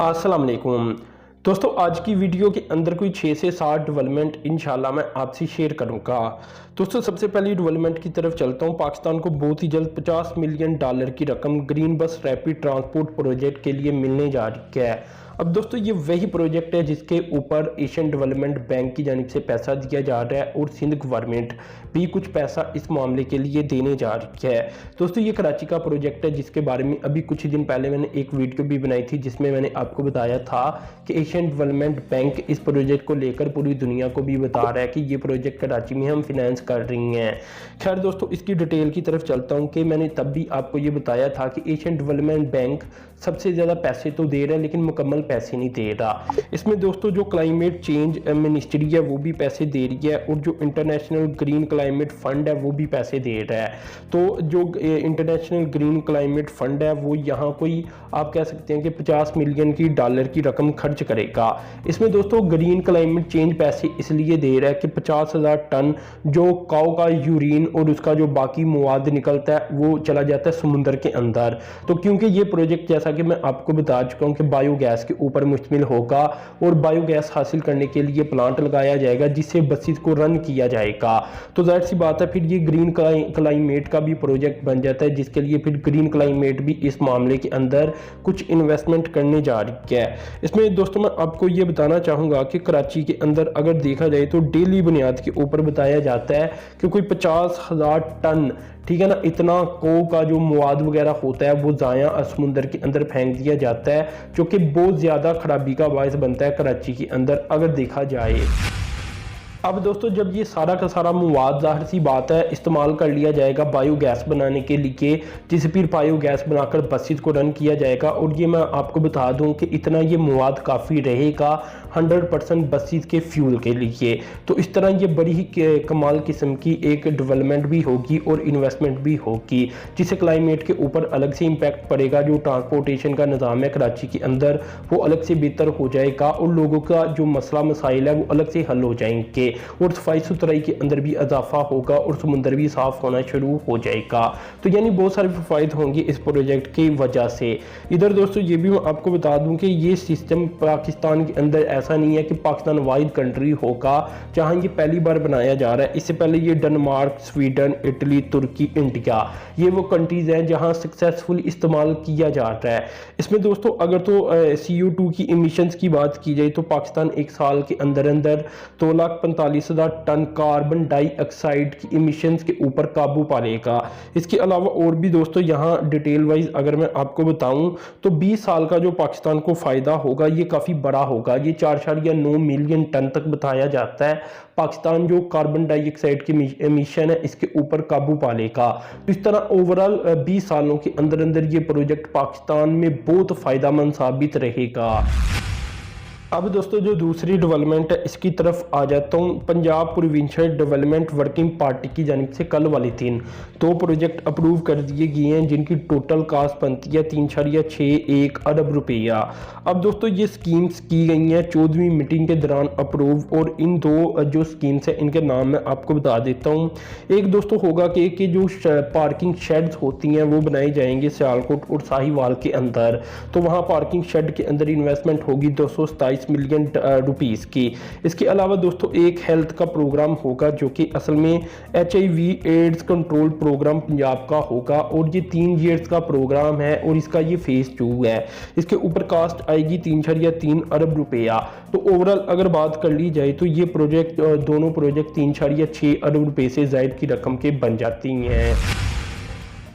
अस्सलाम वालेकुम दोस्तों, आज की वीडियो के अंदर कोई 6 से 7 डेवलपमेंट इंशाल्लाह मैं आपसे शेयर करूंगा। दोस्तों, सबसे पहली डेवलपमेंट की तरफ चलता हूं। पाकिस्तान को बहुत ही जल्द $50 मिलियन की रकम ग्रीन बस रैपिड ट्रांसपोर्ट प्रोजेक्ट के लिए मिलने जा रही है। अब दोस्तों, ये वही प्रोजेक्ट है जिसके ऊपर एशियन डेवलपमेंट बैंक की जानिब से पैसा दिया जा रहा है और सिंध गवर्नमेंट भी कुछ पैसा इस मामले के लिए देने जा रही है। दोस्तों, ये कराची का प्रोजेक्ट है जिसके बारे में अभी कुछ दिन पहले मैंने एक वीडियो भी बनाई थी जिसमें मैंने आपको बताया था कि एशियन डेवलपमेंट बैंक इस प्रोजेक्ट को लेकर पूरी दुनिया को भी बता रहा है कि ये प्रोजेक्ट कराची में हम फिनेंस कर रही हैं। खैर दोस्तों, इसकी डिटेल की तरफ चलता हूँ कि मैंने तब भी आपको ये बताया था कि एशियन डेवलपमेंट बैंक सबसे ज़्यादा पैसे तो दे रहा है लेकिन मुकम्मल पैसे नहीं दे रहा। इसमें दोस्तों जो क्लाइमेट चेंज मिनिस्ट्री है वो भी पैसे दे रही है और जो इंटरनेशनल ग्रीन क्लाइमेट फंड है वो भी पैसे दे रहा है। तो जो इंटरनेशनल ग्रीन क्लाइमेट फंड है वो यहाँ कोई आप कह सकते हैं कि $50 मिलियन की रकम खर्च करेगा। इसमें दोस्तों ग्रीन क्लाइमेट चेंज पैसे इसलिए दे रहा है कि 50,000 टन जो काऊ का यूरिन और उसका जो बाकी मवाद निकलता है वो चला जाता है समुद्र के अंदर। तो क्योंकि ये प्रोजेक्ट जैसा कि मैं आपको बता चुका हूं कि बायोगैस के ऊपर मुश्तमिल होगा और बायोगैस हासिल करने के लिए प्लांट लगाया जाएगा जिससे बसेस को रन किया जाएगा। तो जाहिर सी बात है फिर ये ग्रीन क्लाइमेट का भी प्रोजेक्ट बन जाता है जिसके लिए फिर ग्रीन क्लाइमेट भी इस मामले के अंदर कुछ इन्वेस्टमेंट करने जा रही है। इसमें दोस्तों मैं आपको ये बताना चाहूँगा कि कराची के अंदर अगर देखा जाए तो डेली बुनियाद के ऊपर बताया जाता है कि कोई 50,000 टन, ठीक है ना, इतना को का जो मवाद वगैरह होता है वो ज़ाया समुंदर के अंदर फेंक दिया जाता है जो कि बहुत ज़्यादा खराबी का बायस बनता है कराची के अंदर अगर देखा जाए। अब दोस्तों जब ये सारा का सारा मवाद ज़ाहिर सी बात है इस्तेमाल कर लिया जाएगा बायोगैस बनाने के लिए, जिसे फिर बायोगैस बनाकर बसेस को रन किया जाएगा। और ये मैं आपको बता दूं कि इतना ये मवाद काफ़ी रहेगा 100% बसेस के फ्यूल के लिए। तो इस तरह ये बड़ी ही कमाल किस्म की एक डेवलपमेंट भी होगी और इन्वेस्टमेंट भी होगी जिससे क्लाइमेट के ऊपर अलग से इम्पैक्ट पड़ेगा। जो ट्रांसपोर्टेशन का निज़ाम है कराची के अंदर वो अलग से बेहतर हो जाएगा और लोगों का जो मसला मसाइल है वो अलग से हल हो जाएंगे और सफाई सुथराई के अंदर भी इजाफा होगा और समुंदर भी साफ होना शुरू हो जाएगा। तो यानी बहुत सारे फायदे होंगे इस प्रोजेक्ट की वजह से। इधर दोस्तों ये भी मैं आपको बता दूं कि ये सिस्टम पाकिस्तान के अंदर ऐसा नहीं है कि पाकिस्तान वाइड कंट्री होगा जहां ये पहली बार बनाया जा रहा है। इससे पहले ये डेनमार्क, स्वीडन, इटली, तुर्की, इंडिया ये वो कंट्रीज हैं जहां सक्सेसफुल इस्तेमाल किया जा रहा है। इसमें दोस्तों अगर तो CO2 की इमिशंस की बात की जाए तो पाकिस्तान एक साल के अंदर 2,45,000 टन कार्बन डाइऑक्साइड की इमिशंस के ऊपर काबू पा लेगा। इसके अलावा और भी दोस्तों यहाँ डिटेल वाइज अगर मैं आपको बताऊं तो 20 साल का जो पाकिस्तान को फायदा होगा ये काफी बड़ा होगा। ये 4.9 मिलियन टन तक बताया जाता है पाकिस्तान जो कार्बन डाइऑक्साइड की एमिशन है इसके ऊपर काबू पा लेगा। तो इस तरह ओवरऑल 20 सालों के अंदर अंदर ये प्रोजेक्ट पाकिस्तान में बहुत फायदेमंद साबित रहेगा। अब दोस्तों जो दूसरी डेवलपमेंट है इसकी तरफ आ जाता हूँ। Punjab provincial development working party की जानिब से कल वाले दिन 2 प्रोजेक्ट अप्रूव कर दिए गए हैं जिनकी टोटल कास्ट बनती है 3.61 अरब रुपया। अब दोस्तों ये स्कीम्स की गई हैं 14वीं मीटिंग के दौरान अप्रूव और इन 2 जो स्कीम्स हैं इनके नाम मैं आपको बता देता हूँ। एक दोस्तों होगा कि जो पार्किंग शेड्स होती हैं वो बनाए जाएंगे सियालकोट और साहिवाल के अंदर। तो वहाँ पार्किंग शेड के अंदर इन्वेस्टमेंट होगी 227 मिलियन रुपीस की। इसके अलावा दोस्तों एक हेल्थ का प्रोग्राम होगा जो कि असल में HIV AIDS control program Punjab का होगा और ये 3 ईयर्स का प्रोग्राम है और इसका ये फेज 2 है। इसके ऊपर कास्ट आएगी 3.3 अरब रुपया। तो ओवरऑल अगर बात कर ली जाए तो ये प्रोजेक्ट दोनों प्रोजेक्ट 3.6 अरब रुपए से ज्यादा की रकम के बन जाती हैं।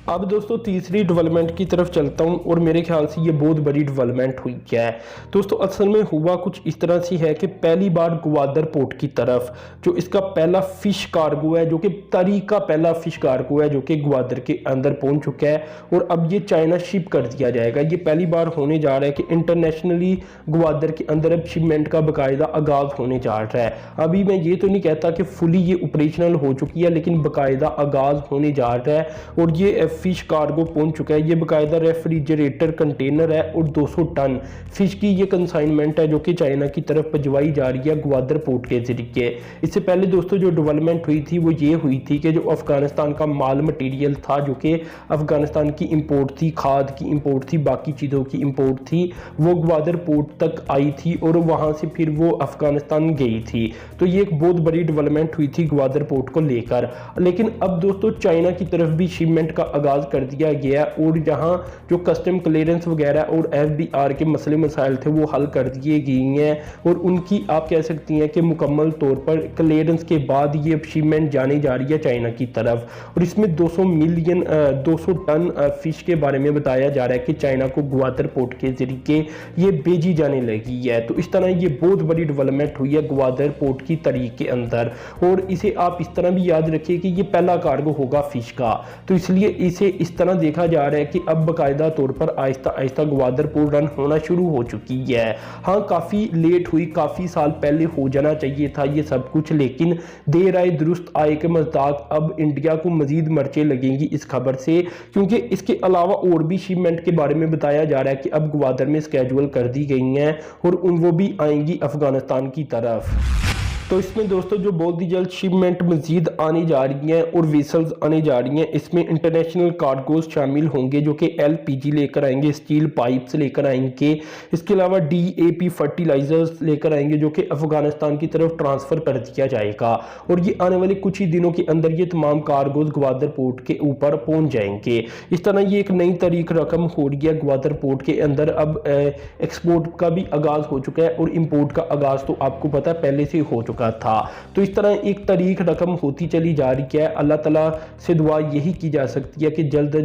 अब दोस्तों तीसरी डेवलपमेंट की तरफ चलता हूं और मेरे ख्याल से ये बहुत बड़ी डेवलपमेंट हुई है। दोस्तों असल में हुआ कुछ इस तरह से है कि पहली बार ग्वादर पोर्ट की तरफ जो इसका पहला फिश कार्गो है जो कि तारीख का पहला फिश कार्गो है जो कि ग्वादर के अंदर पहुंच चुका है और अब ये चाइना शिप कर दिया जाएगा। ये पहली बार होने जा रहा है कि इंटरनेशनली ग्वादर के अंदर अब शिपमेंट का बाकायदा आगाज होने जा रहा है। अभी मैं ये तो नहीं कहता कि फुली ये ऑपरेशनल हो चुकी है लेकिन बाकायदा आगाज होने जा रहा है और ये फिश कार्गो पहुंच चुका है। ये बाकायदा रेफ्रिजरेटर कंटेनर है और 200 टन फिश की ये कंसाइनमेंट है जो कि चाइना की तरफ भिजवाई जा रही है ग्वादर पोर्ट के जरिए। इससे पहले दोस्तों जो डेवलपमेंट हुई थी वो ये हुई थी कि जो अफगानिस्तान का माल मटेरियल था, जो कि अफगानिस्तान की इंपोर्ट थी, खाद की इंपोर्ट थी, बाकी चीज़ों की इंपोर्ट थी, वो ग्वादर पोर्ट तक आई थी और वहाँ से फिर वो अफगानिस्तान गई थी। तो ये एक बहुत बड़ी डेवलपमेंट हुई थी ग्वादर पोर्ट को लेकर। लेकिन अब दोस्तों चाइना की तरफ भी शिपमेंट का आगाज़ कर दिया गया और जहाँ जो कस्टम क्लियरेंस वगैरह और FBR के मसले मसाइल थे वो हल कर दिए गए हैं और उनकी आप कह सकती हैं कि मुकम्मल तौर पर क्लियरेंस के बाद ये शिपमेंट जाने जा रही है चाइना की तरफ। और इसमें 200 टन फिश के बारे में बताया जा रहा है कि चाइना को ग्वादर पोर्ट के जरिए ये भेजी जाने लगी है। तो इस तरह ये बहुत बड़ी डेवलपमेंट हुई है ग्वादर पोर्ट की तारीख के अंदर। और इसे आप इस तरह भी याद रखिए कि ये पहला कार्गो होगा फिश का, तो इसलिए इसे इस तरह देखा जा रहा है कि अब बाकायदा तौर पर आहिस्ता आहिस्ता ग्वादर पोर्ट रन होना शुरू हो चुकी है। हाँ, काफ़ी लेट हुई, काफ़ी साल पहले हो जाना चाहिए था ये सब कुछ, लेकिन देर आए दुरुस्त आए के मज़दाक अब इंडिया को मजीद मर्चें लगेंगी इस खबर से, क्योंकि इसके अलावा और भी शिपमेंट के बारे में बताया जा रहा है कि अब ग्वादर में स्केड्यूल कर दी गई हैं और वो भी आएंगी अफगानिस्तान की तरफ। तो इसमें दोस्तों जो बहुत ही जल्द शिपमेंट मजीद आने जा रही हैं और वेसल्स आने जा रही हैं। इसमें इंटरनेशनल कार्गोज शामिल होंगे जो कि LPG लेकर आएंगे, स्टील पाइप्स लेकर आएंगे, इसके अलावा DAP फर्टिलाइजर्स लेकर आएंगे जो कि अफगानिस्तान की तरफ ट्रांसफ़र कर दिया जाएगा। और ये आने वाले कुछ ही दिनों के अंदर ये तमाम कार्गोज ग्वादर पोर्ट के ऊपर पहुँच जाएंगे। इस तरह ये एक नई तारीख रकम हो रही है ग्वादर पोर्ट के अंदर। अब एक्सपोर्ट का भी आगाज़ हो चुका है और इम्पोर्ट का आगाज़ तो आपको पता है पहले से हो चुका था। तो इस तरह एक तारीख रकम होती चली जा रही है। अल्लाह ताला से दुआ यही की जा सकती है कि जल्द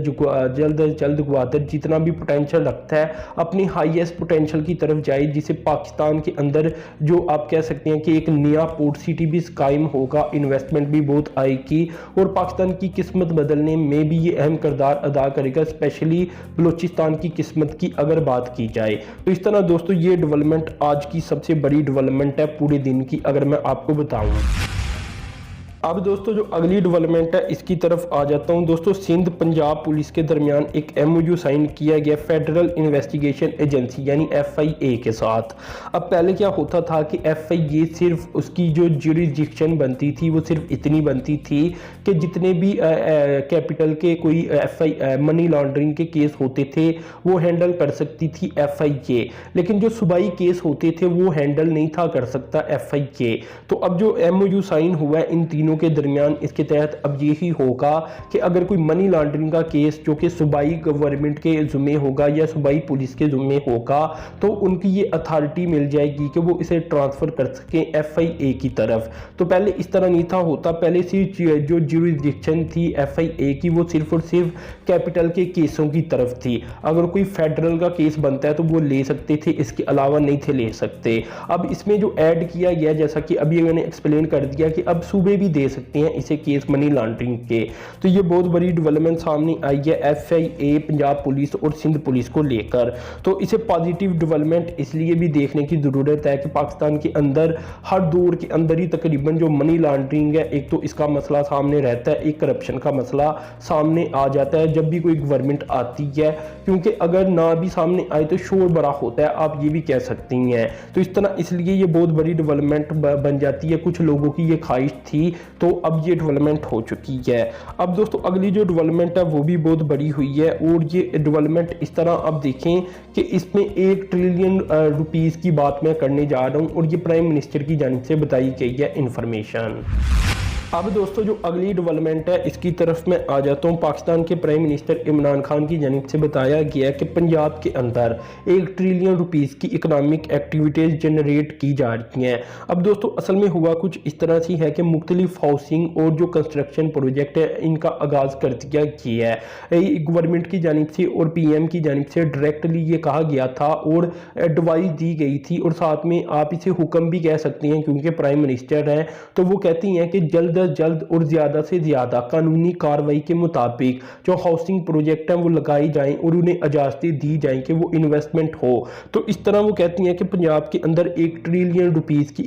जल्द ग्वादर जितना भी पोटेंशियल रखता है अपनी हाईएस्ट पोटेंशियल की तरफ जाए, जिसे पाकिस्तान के अंदर जो आप कह सकते हैं कि एक नया पोर्ट सिटी भी कायम होगा, इन्वेस्टमेंट भी बहुत आएगी और पाकिस्तान की किस्मत बदलने में भी ये अहम किरदार अदा करेगा, स्पेशली बलूचिस्तान की किस्मत की अगर बात की जाए। तो इस तरह दोस्तों ये डेवलपमेंट आज की सबसे बड़ी डेवलपमेंट है पूरे दिन की, अगर मैं आपको बताऊं। अब दोस्तों जो अगली डेवलपमेंट है इसकी तरफ आ जाता हूं। दोस्तों सिंध पंजाब पुलिस के दरमियान एक MOU साइन किया गया फेडरल इन्वेस्टिगेशन एजेंसी यानी FIA के साथ। अब पहले क्या होता था कि FIA सिर्फ उसकी जो ज्यूरिसडिक्शन बनती थी वो सिर्फ इतनी बनती थी कि जितने भी कैपिटल के कोई मनी लॉन्ड्रिंग के केस होते थे वो हैंडल कर सकती थी FIA, लेकिन जो सूबाई केस होते थे वो हैंडल नहीं था कर सकता FIA। तो अब जो MOU साइन हुआ है इन तीनों के दरमियान, इसके तहत अब यही होगा कि अगर कोई मनी लॉन्ड्रिंग का केस जो कि सूबाई गवर्नमेंट के ज़िम्मे होगा या सूबाई पुलिस के ज़िम्मे होगा तो उनकी ये अथॉरिटी मिल जाएगी कि वो इसे ट्रांसफ़र कर सकें FIA की तरफ। तो पहले इस तरह नहीं था होता, पहले से जो ज्यूरिसडिक्शन थी FIA की वो सिर्फ और सिर्फ कैपिटल के केसों की तरफ थी। अगर कोई फेडरल का केस बनता है तो वो ले सकते थे, इसके अलावा नहीं थे ले सकते। अब इसमें जो ऐड किया गया, जैसा कि अभी मैंने एक्सप्लेन कर दिया, कि अब सूबे भी दे सकते हैं इसे केस मनी लॉन्ड्रिंग के। तो ये बहुत बड़ी डेवलपमेंट सामने आई है FIA पंजाब पुलिस और सिंध पुलिस को लेकर। तो इसे पॉजिटिव डेवलपमेंट इसलिए भी देखने की ज़रूरत है कि पाकिस्तान के अंदर हर दौर के अंदर ही तकरीबन जो मनी लॉन्ड्रिंग है, एक तो इसका मसला सामने रहता है, एक करप्शन का मसला सामने आ जाता है जब भी कोई गवर्नमेंट आती है, क्योंकि अगर ना भी सामने आए तो शोर बड़ा होता है, आप ये भी कह सकती हैं। तो इस तरह इसलिए ये बहुत बड़ी डेवलपमेंट बन जाती है, कुछ लोगों की ये ख्वाहिश थी, तो अब ये डेवलपमेंट हो चुकी है। अब दोस्तों अगली जो डेवलपमेंट है वो भी बहुत बड़ी हुई है और ये डेवलपमेंट इस तरह आप देखें कि इसमें 1 ट्रिलियन रुपीस की बात मैं करने जा रहा हूं और ये प्राइम मिनिस्टर की जानिब से बताई गई है इंफॉर्मेशन। अब दोस्तों जो अगली डेवलपमेंट है इसकी तरफ मैं आ जाता हूँ। पाकिस्तान के प्राइम मिनिस्टर इमरान खान की जानिब से बताया गया कि पंजाब के अंदर 1 ट्रिलियन रुपीस की इकनॉमिक एक्टिविटीज़ जनरेट की जा रही हैं। अब दोस्तों असल में हुआ कुछ इस तरह से है कि मुख्तलिफ हाउसिंग और जो कंस्ट्रक्शन प्रोजेक्ट है इनका आगाज़ कर दिया गया है। गवर्नमेंट की जानिब से और PM की जानिब से डायरेक्टली ये कहा गया था और एडवाइस दी गई थी, और साथ में आप इसे हुक्म भी कह सकते हैं क्योंकि प्राइम मिनिस्टर हैं, तो वो कहती हैं कि जल्द जल्द और ज़्यादा से ज़्यादा कानूनी कार्रवाई के मुताबिक जो हाउसिंग प्रोजेक्ट हैं वो लगाए जाएं और उन्हें इजाज़तें दी जाएं कि वो इन्वेस्टमेंट हो। तो इस तरह वो कहती हैं कि पंजाब के अंदर 1 ट्रिलियन रुपीज़ की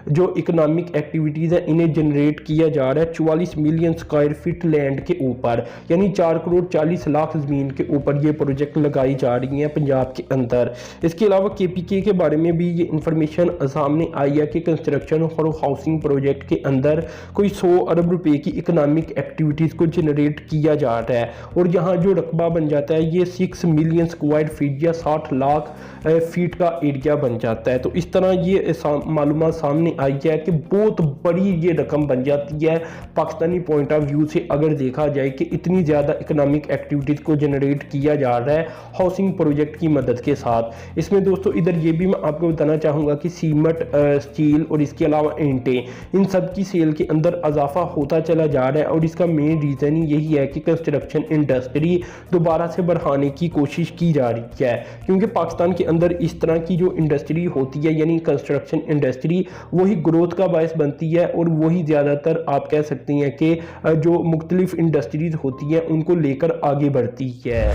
जो इकनॉमिक एक्टिविटीज़ हैं इन्हें जनरेट किया जा रहा है 44 मिलियन स्क्वायर फीट लैंड के ऊपर, यानी 4 करोड़ 40 लाख ज़मीन के ऊपर ये प्रोजेक्ट लगाई जा रही हैं पंजाब के अंदर। इसके अलावा KPK के बारे में भी ये इंफॉर्मेशन सामने आई है कि कंस्ट्रक्शन और हाउसिंग प्रोजेक्ट के अंदर कोई 100 अरब रुपए की इकोनॉमिक एक्टिविटीज़ को जनरेट किया जा रहा है और यहाँ जो रकबा बन जाता है ये 6 मिलियन स्क्वायर फीट या 60 लाख फीट का एरिया बन जाता है। तो इस तरह ये मालूमात सामने आई है कि बहुत बड़ी ये रकम बन जाती है पाकिस्तानी पॉइंट ऑफ व्यू से अगर देखा जाए कि इतनी ज़्यादा इकोनॉमिक एक्टिविटीज़ को जनरेट किया जा रहा है हाउसिंग प्रोजेक्ट की मदद के साथ। इसमें दोस्तों इधर ये भी मैं आपको बताना चाहूँगा कि सीमेंट, स्टील और इसके अलावा ईंटें, इन सब की सेल के अंदर इजाफा होता चला जा रहा है और इसका मेन रीज़न ही यही है कि कंस्ट्रक्शन इंडस्ट्री दोबारा से बढ़ाने की कोशिश की जा रही है, क्योंकि पाकिस्तान के अंदर इस तरह की जो इंडस्ट्री होती है यानी कंस्ट्रक्शन इंडस्ट्री वही ग्रोथ का बायस बनती है और वही ज़्यादातर आप कह सकती हैं कि जो मुख्तलिफ इंडस्ट्रीज होती हैं उनको लेकर आगे बढ़ती है।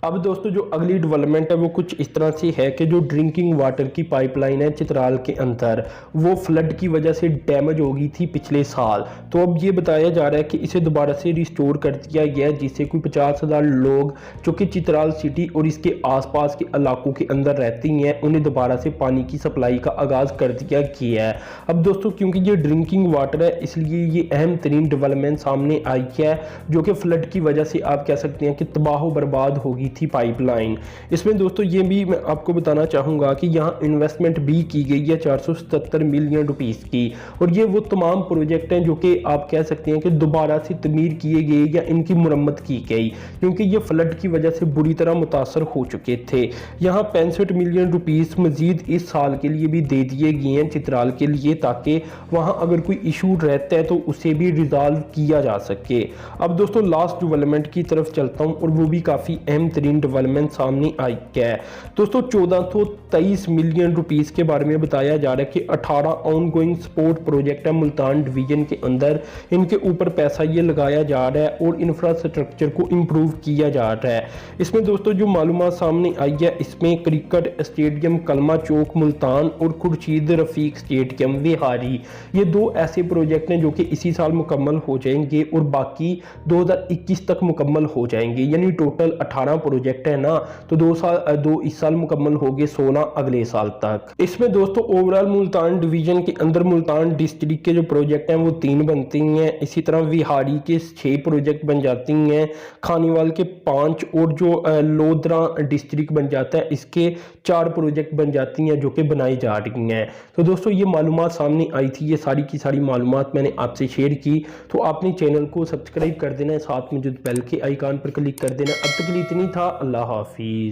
अब दोस्तों जो अगली डेवलपमेंट है वो कुछ इस तरह से है कि जो ड्रिंकिंग वाटर की पाइपलाइन है चित्राल के अंदर वो फ्लड की वजह से डैमेज हो गई थी पिछले साल। तो अब ये बताया जा रहा है कि इसे दोबारा से रिस्टोर कर दिया गया है, जिससे कोई 50,000 लोग जो कि चित्राल सिटी और इसके आसपास के इलाकों के अंदर रहती हैं उन्हें दोबारा से पानी की सप्लाई का आगाज़ कर दिया गया है। अब दोस्तों क्योंकि ये ड्रिंकिंग वाटर है इसलिए ये अहम तरीन डेवलपमेंट सामने आई है जो कि फ्लड की वजह से आप कह सकते हैं कि तबाह बर्बाद होगी थी पाइपलाइन। इसमें दोस्तों ये भी मैं आपको बताना चाहूँगा कि यहाँ इन्वेस्टमेंट भी की गई है 477 मिलियन रुपीस की और ये वो तमाम प्रोजेक्ट हैं जो कि आप कह सकते हैं कि दोबारा से तमीर किए गए या इनकी मुरम्मत की गई, क्योंकि ये फ्लड की वजह से बुरी तरह मुतासर हो चुके थे। यहाँ 65 मिलियन रुपीस मजीद इस साल के लिए भी दे दिए गए हैं चित्राल के लिए, ताकि वहाँ अगर कोई इशू रहता है तो उसे भी रिजॉल्व किया जा सके। अब दोस्तों लास्ट डेवलपमेंट की तरफ चलता हूँ और वो भी काफ़ी अहम तरीन डेवलपमेंट सामने आई है। दोस्तों 1423 मिलियन रुपीस के बारे में बताया जा रहा है कि 18 ऑनगोइंग स्पोर्ट प्रोजेक्ट है मुल्तान डिवीजन के अंदर, इनके ऊपर पैसा ये लगाया जा रहा है और इंफ्रास्ट्रक्चर को इम्प्रूव किया जा रहा है। इसमें दोस्तों जो मालूमात सामने आई है इसमें क्रिकेट स्टेडियम कलमा चौक मुल्तान और खुर्शीद रफीक स्टेडियम विहारी, ये 2 ऐसे प्रोजेक्ट हैं जो कि इसी साल मुकम्मल हो जाएंगे और बाकी 2021 तक मुकम्मल हो जाएंगे, यानी टोटल 18 प्रोजेक्ट है ना, तो 2 इस साल मुकम्मल हो गए, 16 अगले साल तक। इसमें दोस्तों ओवरऑल मुल्तान डिवीजन के अंदर मुल्तान डिस्ट्रिक्ट के जो प्रोजेक्ट हैं वो 3 बनती हैं, इसी तरह विहारी के 6 प्रोजेक्ट बन जाती हैं, खानीवाल के 5 और जो लोधरा डिस्ट्रिक्ट बन जाता है इसके 4 प्रोजेक्ट बन जाती हैं जो कि बनाई जा रही हैं। तो दोस्तों ये मालूमात सामने आई थी, ये सारी की सारी मालूमात मैंने आपसे शेयर की। तो आपने चैनल को सब्सक्राइब कर देना है, साथ में जो बेल के आइकन पर क्लिक कर देना। अब तक के लिए इतनी था, अल्लाह हाफिज़।